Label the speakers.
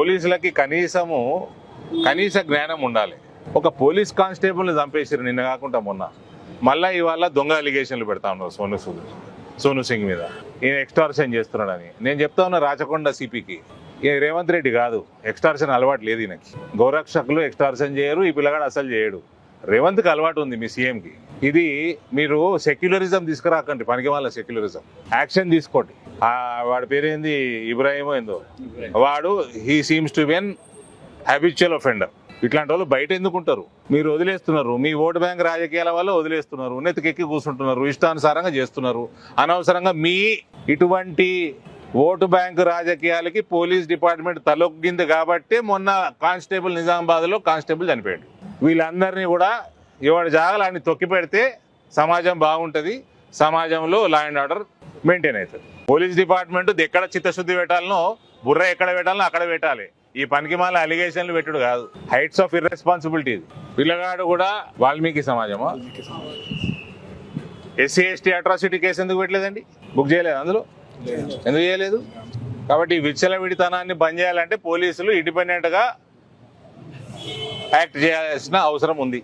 Speaker 1: పోలీసులకి కనీస జ్ఞానం ఉండాలి. ఒక పోలీస్ కానిస్టేబుల్ని చంపేసారు నిన్న కాకుండా మొన్న. మళ్ళీ ఇవాళ దొంగ అలిగేషన్లు పెడతా ఉన్నారు సోను సింగ్ మీద. ఈయన ఎక్స్టార్షన్ చేస్తున్నాడని. నేను చెప్తా ఉన్నా రాచకొండ సిపికి, రేవంత్ రెడ్డి కాదు, ఎక్స్టార్షన్ అలవాటు లేదు ఈయనకి. గోరక్షకులు ఎక్స్టార్షన్ చేయరు, ఈ పిల్లగాడు అసలు చేయడు. రేవంత్కి అలవాటు ఉంది మీ సీఎంకి. ఇది మీరు సెక్యులరిజం తీసుకురాకండి, పనికి వాళ్ళ సెక్యులరిజం. యాక్షన్ తీసుకోండి. వాడి పేరేంది, ఇబ్రాహిమో ఏందో, వాడు he seems to be an habitual offender. ఇట్లాంటి వాళ్ళు బయట ఎందుకుంటారు? మీరు వదిలేస్తున్నారు, మీ ఓటు బ్యాంక్ రాజకీయాల వల్ల వదిలేస్తున్నారు, నెత్తికెక్కి కూర్చుంటున్నారు, ఇష్టానుసారంగా చేస్తున్నారు. అనవసరంగా మీ ఇటువంటి ఓటు బ్యాంకు రాజకీయాలకి పోలీస్ డిపార్ట్మెంట్ తలొగ్గింది కాబట్టి మొన్న కానిస్టేబుల్ నిజామాబాద్లో కానిస్టేబుల్ చనిపోయాడు. వీళ్ళందరినీ కూడా ఎవరి జాగాలని తొక్కి పెడితే సమాజం బాగుంటుంది, సమాజంలో లా అండ్ ఆర్డర్ మెయింటైన్ అవుతుంది. పోలీస్ డిపార్ట్మెంట్ ఎక్కడ చిత్తశుద్ధి పెట్టాలనో, బుర్ర ఎక్కడ పెట్టాలనో అక్కడ పెట్టాలి. ఈ పనికి మాల అలిగేషన్లు పెట్టుడు కాదు. Heights of irresponsibility. పిల్లగాడు కూడా వాల్మీకి సమాజమా? ఎస్సీ ఎస్టీ అట్రాసిటీ కేసు ఎందుకు పెట్టలేదండి? బుక్ చేయలేదు అందులో? ఎందుకు చేయలేదు? కాబట్టి విచ్చలవిడితనాన్ని బంద్ చేయాలంటే పోలీసులు ఇండిపెండెంట్గా యాక్ట్ చేయాల్సిన అవసరం ఉంది.